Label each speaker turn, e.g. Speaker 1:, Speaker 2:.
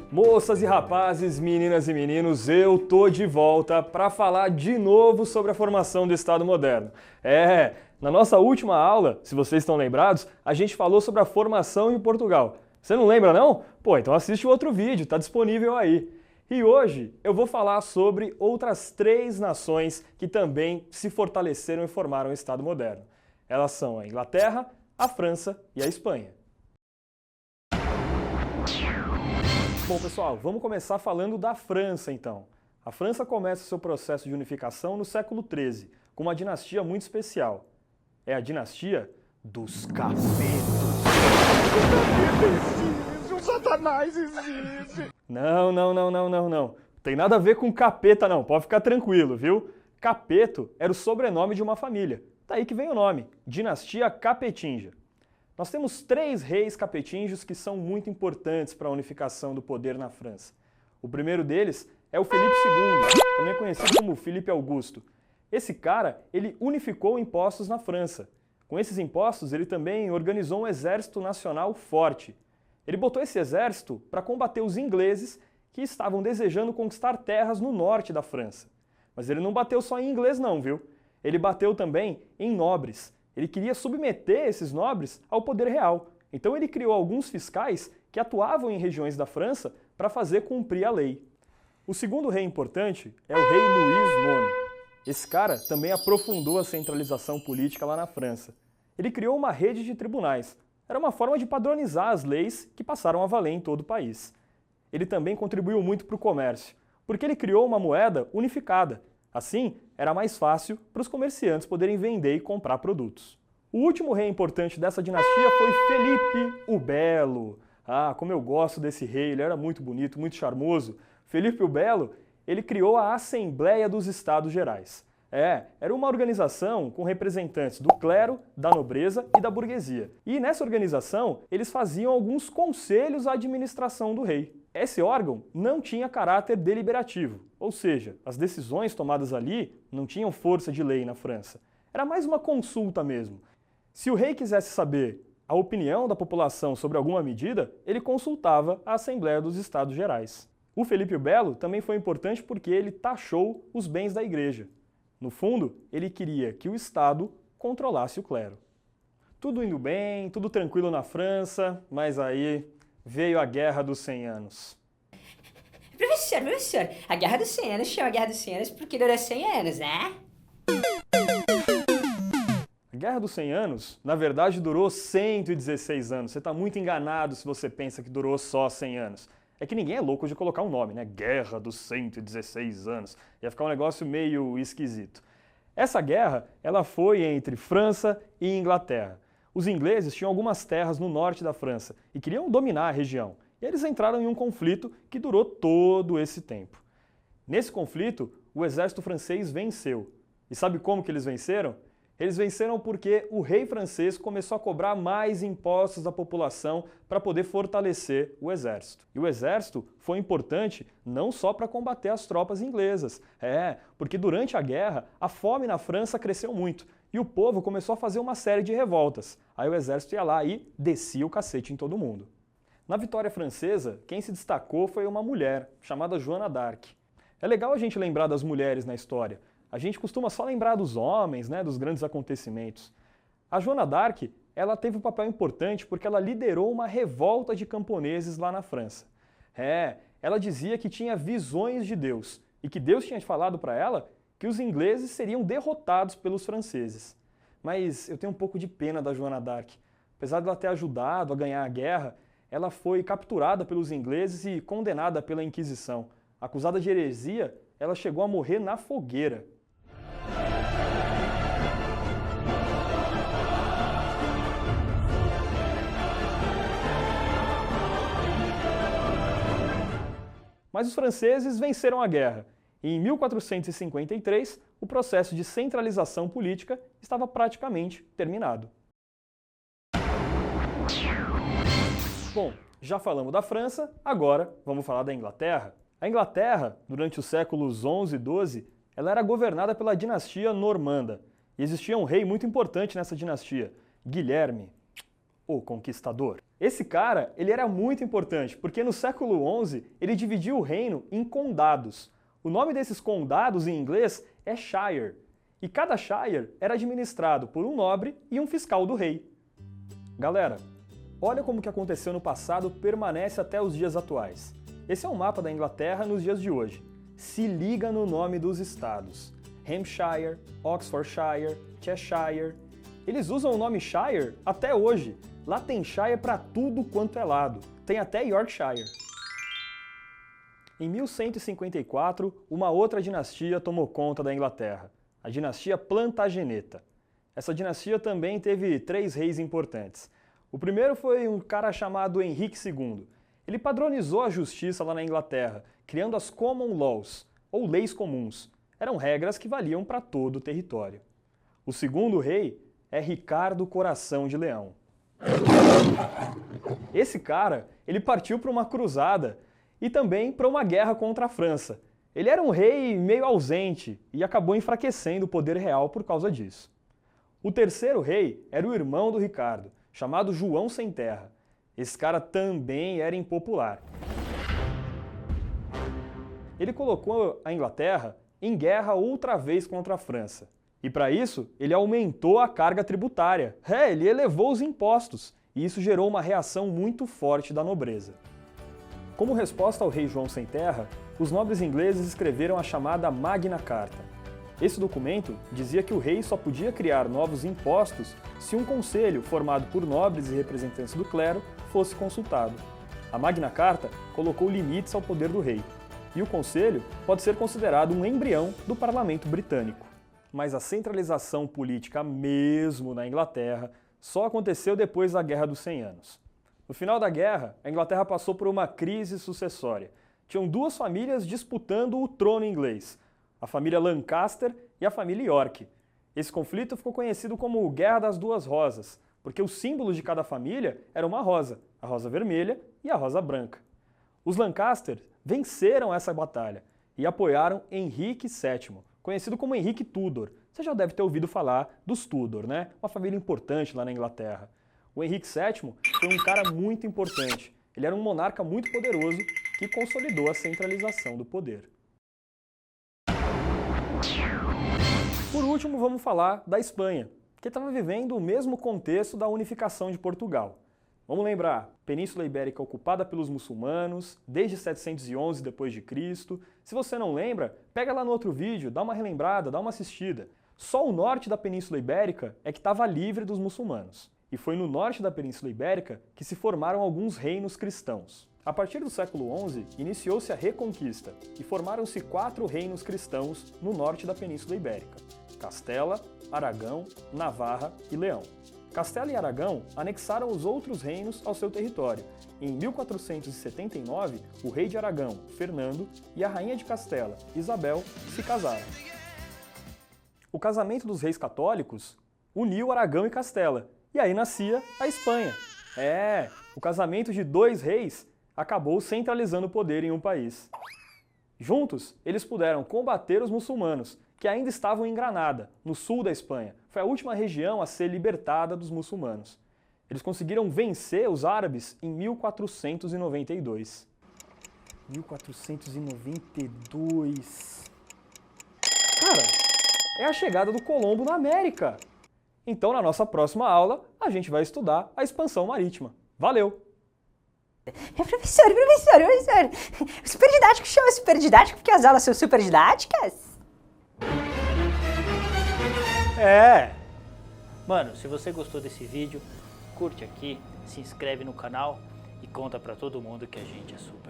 Speaker 1: Moças e rapazes, meninas e meninos, eu tô de volta para falar de novo sobre a formação do Estado moderno. Na nossa última aula, se vocês estão lembrados, a gente falou sobre a formação em Portugal. Você não lembra não? Pô, então assiste o outro vídeo, tá disponível aí. E hoje eu vou falar sobre outras 3 nações que também se fortaleceram e formaram o Estado moderno. Elas são a Inglaterra, a França e a Espanha. Bom, pessoal, vamos começar falando da França, então. A França começa seu processo de unificação no século XIII, com uma dinastia muito especial. É a dinastia dos Capetos.
Speaker 2: O Satanás existe!
Speaker 1: Não. Tem nada a ver com capeta, não. Pode ficar tranquilo, viu? Capeto era o sobrenome de uma família. Daí que vem o nome, Dinastia Capetinga. Nós temos 3 reis capetinhos que são muito importantes para a unificação do poder na França. O primeiro deles é o Felipe II, também conhecido como Filipe Augusto. Esse cara, ele unificou impostos na França. Com esses impostos, ele também organizou um exército nacional forte. Ele botou esse exército para combater os ingleses que estavam desejando conquistar terras no norte da França. Mas ele não bateu só em inglês não, viu? Ele bateu também em nobres. Ele queria submeter esses nobres ao poder real. Então ele criou alguns fiscais que atuavam em regiões da França para fazer cumprir a lei. O segundo rei importante é o rei Luís IX. Esse cara também aprofundou a centralização política lá na França. Ele criou uma rede de tribunais. Era uma forma de padronizar as leis que passaram a valer em todo o país. Ele também contribuiu muito para o comércio, porque ele criou uma moeda unificada. Assim, era mais fácil para os comerciantes poderem vender e comprar produtos. O último rei importante dessa dinastia foi Felipe o Belo. Ah, como eu gosto desse rei, ele era muito bonito, muito charmoso. Felipe o Belo, ele criou a Assembleia dos Estados Gerais. Era uma organização com representantes do clero, da nobreza e da burguesia. E nessa organização, eles faziam alguns conselhos à administração do rei. Esse órgão não tinha caráter deliberativo, ou seja, as decisões tomadas ali não tinham força de lei na França. Era mais uma consulta mesmo. Se o rei quisesse saber a opinião da população sobre alguma medida, ele consultava a Assembleia dos Estados Gerais. O Felipe o Belo também foi importante porque ele taxou os bens da igreja. No fundo, ele queria que o Estado controlasse o clero. Tudo indo bem, tudo tranquilo na França, mas aí veio a Guerra dos 100 Anos.
Speaker 3: Professor, a Guerra dos 100 Anos chama Guerra dos 100 Anos porque durou 100 anos, né?
Speaker 1: A Guerra dos 100 Anos, na verdade, durou 116 anos. Você está muito enganado se você pensa que durou só 100 anos. É que ninguém é louco de colocar um nome, né? Guerra dos 116 anos. Ia ficar um negócio meio esquisito. Essa guerra, ela foi entre França e Inglaterra. Os ingleses tinham algumas terras no norte da França e queriam dominar a região. E eles entraram em um conflito que durou todo esse tempo. Nesse conflito, o exército francês venceu. E sabe como que eles venceram? Eles venceram porque o rei francês começou a cobrar mais impostos da população para poder fortalecer o exército. E o exército foi importante não só para combater as tropas inglesas. Porque durante a guerra, a fome na França cresceu muito. E o povo começou a fazer uma série de revoltas. Aí o exército ia lá e descia o cacete em todo mundo. Na vitória francesa, quem se destacou foi uma mulher, chamada Joana d'Arc. É legal a gente lembrar das mulheres na história. A gente costuma só lembrar dos homens, né, dos grandes acontecimentos. A Joana d'Arc, ela teve um papel importante porque ela liderou uma revolta de camponeses lá na França. Ela dizia que tinha visões de Deus e que Deus tinha falado para ela que os ingleses seriam derrotados pelos franceses. Mas eu tenho um pouco de pena da Joana d'Arc. Apesar de ela ter ajudado a ganhar a guerra, ela foi capturada pelos ingleses e condenada pela Inquisição. Acusada de heresia, ela chegou a morrer na fogueira. Mas os franceses venceram a guerra. E em 1453, o processo de centralização política estava praticamente terminado. Bom, já falamos da França, agora vamos falar da Inglaterra. A Inglaterra, durante os séculos XI e XII, ela era governada pela dinastia normanda. E existia um rei muito importante nessa dinastia, Guilherme. o Conquistador. Esse cara, ele era muito importante, porque no século XI ele dividiu o reino em condados. O nome desses condados em inglês é Shire, e cada Shire era administrado por um nobre e um fiscal do rei. Galera, olha como o que aconteceu no passado permanece até os dias atuais. Esse é um mapa da Inglaterra nos dias de hoje. Se liga no nome dos estados. Hampshire, Oxfordshire, Cheshire. Eles usam o nome Shire até hoje. Lá tem Shire para tudo quanto é lado. Tem até Yorkshire. Em 1154, uma outra dinastia tomou conta da Inglaterra. A dinastia Plantageneta. Essa dinastia também teve 3 reis importantes. O primeiro foi um cara chamado Henrique II. Ele padronizou a justiça lá na Inglaterra, criando as Common Laws, ou leis comuns. Eram regras que valiam para todo o território. O segundo rei é Ricardo Coração de Leão. Esse cara, ele partiu para uma cruzada e também para uma guerra contra a França. Ele era um rei meio ausente e acabou enfraquecendo o poder real por causa disso. O terceiro rei era o irmão do Ricardo, chamado João Sem Terra. Esse cara também era impopular. Ele colocou a Inglaterra em guerra outra vez contra a França. E para isso, ele aumentou a carga tributária. Ele elevou os impostos. E isso gerou uma reação muito forte da nobreza. Como resposta ao rei João Sem Terra, os nobres ingleses escreveram a chamada Magna Carta. Esse documento dizia que o rei só podia criar novos impostos se um conselho formado por nobres e representantes do clero fosse consultado. A Magna Carta colocou limites ao poder do rei, e o conselho pode ser considerado um embrião do parlamento britânico. Mas a centralização política mesmo na Inglaterra só aconteceu depois da Guerra dos 100 Anos. No final da guerra, a Inglaterra passou por uma crise sucessória. Tinham 2 famílias disputando o trono inglês, a família Lancaster e a família York. Esse conflito ficou conhecido como Guerra das Duas Rosas, porque os símbolos de cada família eram uma rosa, a rosa vermelha e a rosa branca. Os Lancaster venceram essa batalha e apoiaram Henrique VII, conhecido como Henrique Tudor. Você já deve ter ouvido falar dos Tudor, né? Uma família importante lá na Inglaterra. O Henrique VII foi um cara muito importante. Ele era um monarca muito poderoso que consolidou a centralização do poder. Por último, vamos falar da Espanha, que estava vivendo o mesmo contexto da unificação de Portugal. Vamos lembrar, Península Ibérica ocupada pelos muçulmanos, desde 711 d.C. Se você não lembra, pega lá no outro vídeo, dá uma relembrada, dá uma assistida. Só o norte da Península Ibérica é que estava livre dos muçulmanos. E foi no norte da Península Ibérica que se formaram alguns reinos cristãos. A partir do século XI, iniciou-se a Reconquista e formaram-se 4 reinos cristãos no norte da Península Ibérica: Castela, Aragão, Navarra e Leão. Castela e Aragão anexaram os outros reinos ao seu território. Em 1479, o rei de Aragão, Fernando, e a rainha de Castela, Isabel, se casaram. O casamento dos reis católicos uniu Aragão e Castela, e aí nascia a Espanha. O casamento de 2 reis acabou centralizando o poder em um país. Juntos, eles puderam combater os muçulmanos, que ainda estavam em Granada, no sul da Espanha. Foi a última região a ser libertada dos muçulmanos. Eles conseguiram vencer os árabes em 1492. 1492... Cara, é a chegada do Colombo na América! Então, na nossa próxima aula, a gente vai estudar a expansão marítima. Valeu!
Speaker 3: Professor, super didático chama super didático porque as aulas são super didáticas?
Speaker 4: Mano, se você gostou desse vídeo, curte aqui, se inscreve no canal e conta pra todo mundo que a gente é super